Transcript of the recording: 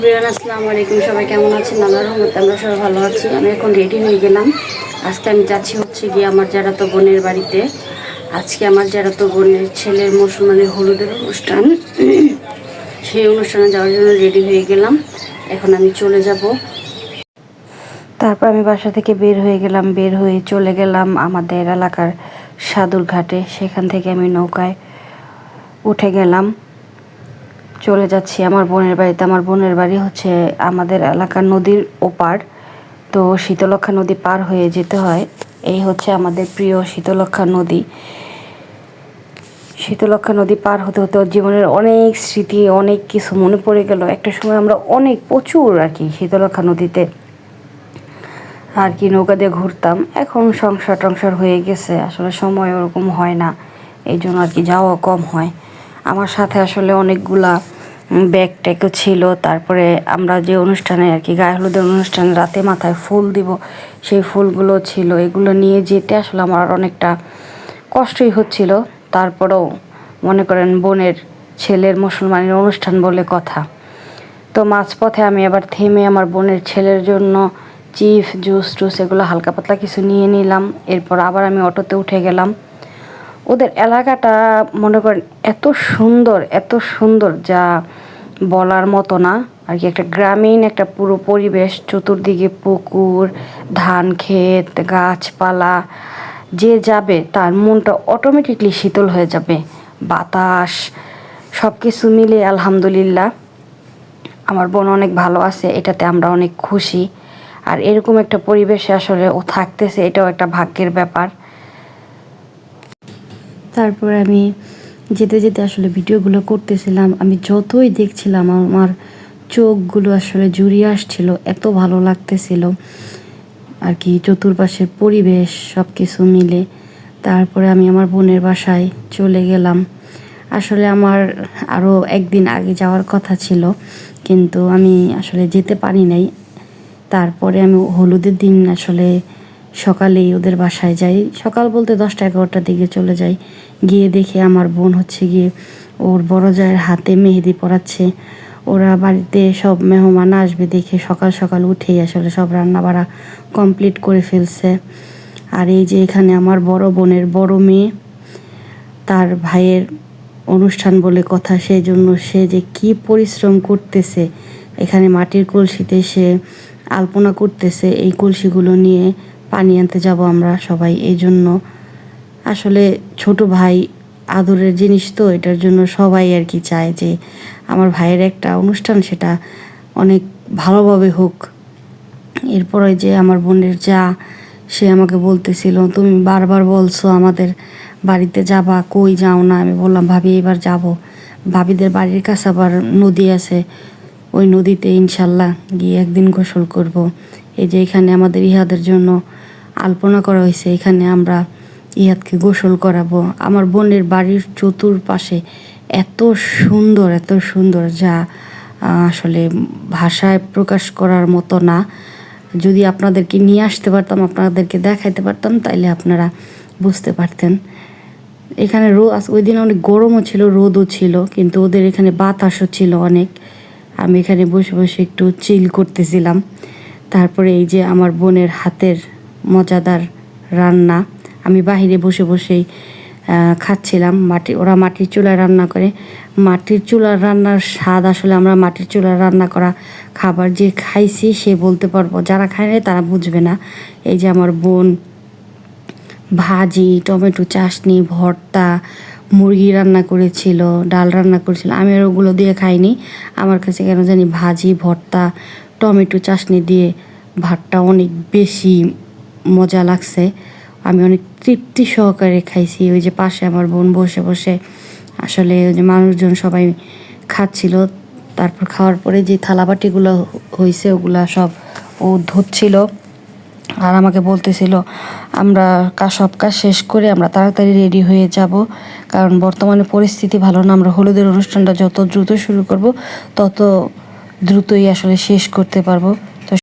আসসালামু আলাইকুম, সবাই কেমন আছেন? আল্লাহর রহমতে আমরা সবাই ভালো আছি। আমি এখন রেডি হয়ে গেলাম। আজকে আমি যাচ্ছি হচ্ছে গিয়ে আমার জারাতো বোনের বাড়িতে। আজকে আমার জারাতো বোনের ছেলের মুসলমানের হলুদের অনুষ্ঠান। সেই অনুষ্ঠানে যাওয়ার জন্য রেডি হয়ে গেলাম। এখন আমি চলে যাব। তারপর আমি বাসা থেকে বের হয়ে গেলাম। বের হয়ে চলে গেলাম আমাদের এলাকার সাদুর ঘাটে। সেখান থেকে আমি নৌকায় উঠে গেলাম। চলে যাচ্ছি আমার বোনের বাড়িতে। আমার বোনের বাড়ি হচ্ছে আমাদের এলাকার নদীর ওপার। তো শীতলক্ষা নদী পার হয়ে যেতে হয়। এই হচ্ছে আমাদের প্রিয় শীতলক্ষা নদী। শীতলক্ষা নদী পার হতে হতে জীবনের অনেক স্মৃতি, অনেক কিছু মনে পড়ে গেল। একটা সময় আমরা প্রচুর আর কি শীতলক্ষা নদীতে আর কি নৌকা দিয়ে ঘুরতাম। এখন সংসার টংসার হয়ে গেছে, আসলে সময় ওরকম হয় না, এই জন্য আর কি যাওয়া কম হয়। আমার সাথে আসলে অনেকগুলা ব্যাগ ট্যাগও ছিল। তারপরে আমরা যে অনুষ্ঠানে আর কি গায়ে হলুদের অনুষ্ঠানে রাতে মাথায় ফুল দিব, সেই ফুলগুলো ছিল। এগুলো নিয়ে যেতে আসলে আমার অনেকটা কষ্টই হচ্ছিল। তারপরেও মনে করেন বোনের ছেলের মুসলমানের অনুষ্ঠান বলে কথা। তো মাঝপথে আমি আবার থেমে আমার বোনের ছেলের জন্য চিপস জুস টুস এগুলো হালকা পাতলা কিছু নিয়ে নিলাম। এরপর আবার আমি অটোতে উঠে গেলাম। ওদের এলাকাটা মনে করেন এত সুন্দর যা বলার মতো না আর কি। একটা গ্রামীণ একটা পুরো পরিবেশ, চতুর্দিকে পুকুর, ধান ক্ষেত, গাছপালা। যে যাবে তার মনটা অটোমেটিকলি শীতল হয়ে যাবে। বাতাস সব কিছু মিলে আলহামদুলিল্লাহ আমার বোন অনেক ভালো আছে, এটাতে আমরা অনেক খুশি। আর এরকম একটা পরিবেশে আসলে ও থাকতেছে, এটাও একটা ভাগ্যের ব্যাপার। তারপর আমি যেতে যেতে আসলে ভিডিওগুলো করতেছিলাম। আমি যতই দেখছিলাম আমার চোখগুলো আসলে জুড়িয়ে আসছিল, এত ভালো লাগতেছিল আর কি চতুর্পাশের পরিবেশ সব কিছু মিলে। তারপরে আমি আমার বোনের বাসায় চলে গেলাম। আসলে আমার আরও একদিন আগে যাওয়ার কথা ছিল, কিন্তু আমি আসলে যেতে পারি নাই। তারপরে আমি হলুদের দিন আসলে সকালেই ওদের বাসায় যাই। সকাল বলতে 10টা-11টার দিকে চলে যাই। গিয়ে দেখে আমার বোন হচ্ছে গিয়ে ওর বড় জায়ের হাতে মেহেদি পরাচ্ছে। ওরা বাড়িতে সব মেহমান আসবে দেখে সকাল সকাল উঠেই আসলে সব রান্নাবাড়া কমপ্লিট করে ফেলছে। আর এই যে এখানে আমার বড় বোনের বড় মেয়ে, তার ভাইয়ের অনুষ্ঠান বলে কথা, সেই জন্য সে যে কি পরিশ্রম করতেছে। এখানে মাটির কলসিতে সে আলপনা করতেছে। এই কলসিগুলো নিয়ে পানি আনতে যাব আমরা সবাই। এই জন্য আসলে ছোট ভাই আদরের জিনিস, তো এটার জন্য সবাই আর কি চায় যে আমার ভাইয়ের একটা অনুষ্ঠান সেটা অনেক ভালোভাবে হোক। এরপরে যে আমার বোনের সে আমাকে বলতেছিল, তুমি বারবার বলছো আমাদের বাড়িতে যাবা, কই যাও না। আমি বললাম ভাবি এবার যাব। ভাবিদের বাড়ির কাছে আবার নদী আছে, ওই নদীতে ইনশাল্লাহ গিয়ে একদিন গোসল করব। এই যে এখানে আমাদের ইহাদের জন্য আলপনা করা হয়েছে, এখানে আমরা ইহাদকে গোসল করাবো। আমার বোনের বাড়ির চতুর্পাশে এত সুন্দর যা আসলে ভাষায় প্রকাশ করার মতো না। যদি আপনাদেরকে নিয়ে আসতে পারতাম, আপনাদেরকে দেখাইতে পারতাম, তাইলে আপনারা বুঝতে পারতেন। এখানে ওই দিন অনেক গরমও ছিল, রোদও ছিল, কিন্তু ওদের এখানে বাতাসও ছিল অনেক। আমি এখানে বসে বসে একটু চিল করতেছিলাম। তারপরে এই যে আমার বোনের হাতের মজাদার রান্না, আমি বাহিরে বসে বসেই খাচ্ছিলাম। ওরা মাটির চুলায় রান্না করে। মাটির চুলার রান্নার স্বাদ আসলে আমরা মাটির চুলার রান্না করা খাবার যে খাইছি সে বলতে পারবো, যারা খায় না তারা বুঝবে না। এই যে আমার বোন ভাজি, টমেটো চাটনি, ভর্তা, মুরগি রান্না করেছিল, ডাল রান্না করেছিল। আমি আর ওগুলো দিয়ে খাইনি। আমার কাছে কেন জানি ভাজি, ভর্তা, টমেটো চাটনি দিয়ে ভাতটা অনেক বেশি মজা লাগছে। আমি অনেক তৃপ্তি সহকারে খাইছি। ওই যে পাশে আমার বোন বসে বসে আসলে ওই যে মানুষজন সবাই খাচ্ছিল। তারপর খাওয়ার পরে যে থালাবাটিগুলো হয়েছে ওগুলা সব ও ধুচ্ছিল আর আমাকে বলতেছিল আমরা সব কাজ শেষ করে আমরা তাড়াতাড়ি রেডি হয়ে যাব, কারণ বর্তমানে পরিস্থিতি ভালো না। আমরা হলুদের অনুষ্ঠানটা যত দ্রুত শুরু করব তত দ্রুতই আসলে শেষ করতে পারবো।